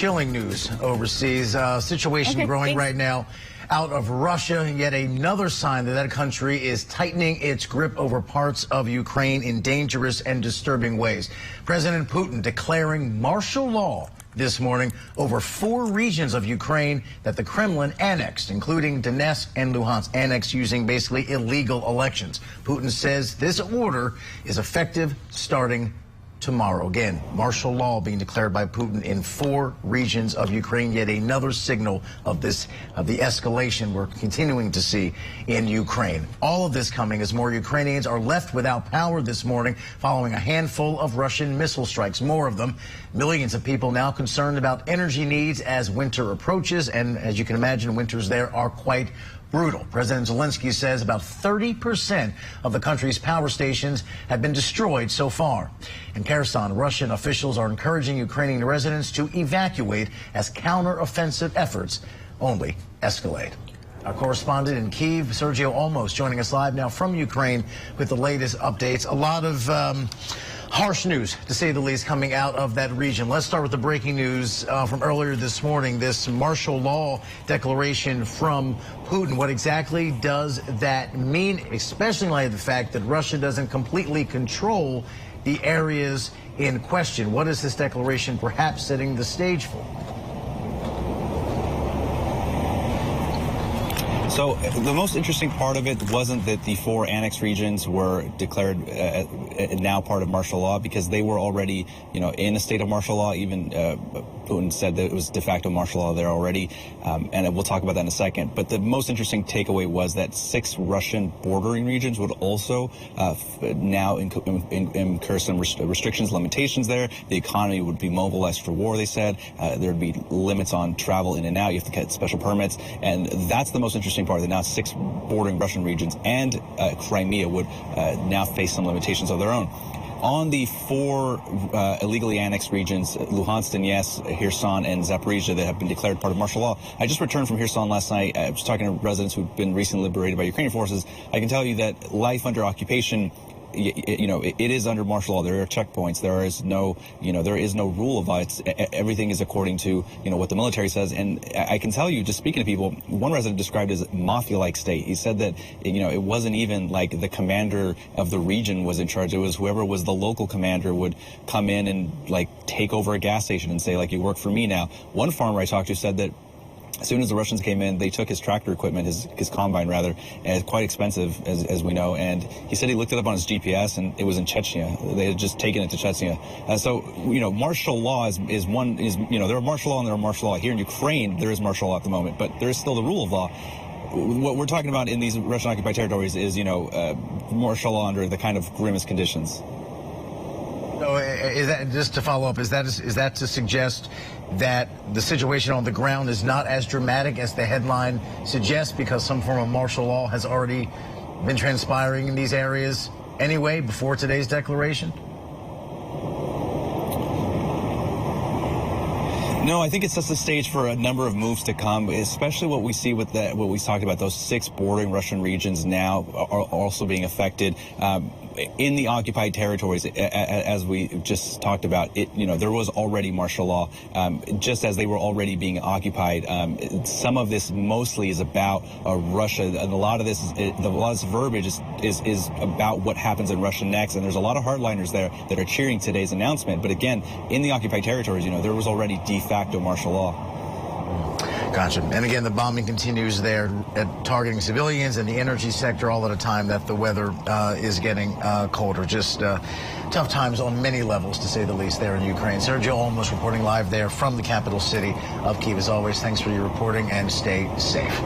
chilling news overseas. Situation growing right now out of Russia. Yet another sign that that country is tightening its grip over parts of Ukraine in dangerous and disturbing ways. President Putin declaring martial law this morning over 4 regions of Ukraine that the Kremlin annexed, including Donetsk and Luhansk, annexed using basically illegal elections. Putin says this order is effective starting tomorrow. Again, martial law being declared by Putin in 4 regions of Ukraine. Yet another signal of the escalation we're continuing to see in Ukraine. All of this coming as more Ukrainians are left without power this morning following a handful of Russian missile strikes. More of them. Millions of people now concerned about energy needs as winter approaches. And as you can imagine, winters there are quite brutal. President Zelensky says about 30% of the country's power stations have been destroyed so far. In Kherson, Russian officials are encouraging Ukrainian residents to evacuate as counter-offensive efforts only escalate. Our correspondent in Kyiv, Sergio Olmos, joining us live now from Ukraine with the latest updates. A lot of harsh news, to say the least, coming out of that region. Let's start with the breaking news from earlier this morning, this martial law declaration from Putin. What exactly does that mean, especially in light of the fact that Russia doesn't completely control the areas in question? What is this declaration perhaps setting the stage for? So the most interesting part of it wasn't that the 4 annexed regions were declared now part of martial law, because they were already, in a state of martial law. Even Putin said that it was de facto martial law there already, and we'll talk about that in a second. But the most interesting takeaway was that 6 Russian bordering regions would also now incur some restrictions, limitations there. The economy would be mobilized for war, they said. There would be limits on travel in and out. You have to get special permits, and that's the most interesting part, that now 6 bordering Russian regions and Crimea would now face some limitations of their own. On the 4 illegally annexed regions, Luhansk, Donetsk, Kherson, and Zaporizhia, that have been declared part of martial law. I just returned from Kherson last night. I was talking to residents who've been recently liberated by Ukrainian forces. I can tell you that life under occupation, it is under martial law. There are checkpoints. There is no rule of law. Everything is according to, what the military says. And I can tell you, just speaking to people, one resident described it as mafia-like state. He said that, it wasn't even like the commander of the region was in charge. It was whoever was the local commander would come in and take over a gas station and say, you work for me now. One farmer I talked to said that as soon as the Russians came in, they took his tractor equipment, his combine rather, and it's quite expensive, as we know. And he said he looked it up on his GPS, and it was in Chechnya. They had just taken it to Chechnya. So, martial law is there are martial law and there are martial law. Here in Ukraine, there is martial law at the moment, but there is still the rule of law. What we're talking about in these Russian-occupied territories is, martial law under the kind of grimmest conditions. So is that, just to follow up, is that to suggest that the situation on the ground is not as dramatic as the headline suggests, because some form of martial law has already been transpiring in these areas anyway before today's declaration? No, I think it sets the stage for a number of moves to come, especially what we see with what we talked about, those 6 bordering Russian regions now are also being affected. In the occupied territories, as we just talked about, there was already martial law, just as they were already being occupied. Some of this mostly is about Russia, and a lot of this verbiage is about what happens in Russia next. And there's a lot of hardliners there that are cheering today's announcement. But again, in the occupied territories, there was already de facto martial law. Gotcha. And again, the bombing continues there, targeting civilians and the energy sector, all at a time that the weather is getting colder. Just tough times on many levels, to say the least, there in Ukraine. Sergio Olmos reporting live there from the capital city of Kyiv. As always, thanks for your reporting, and stay safe.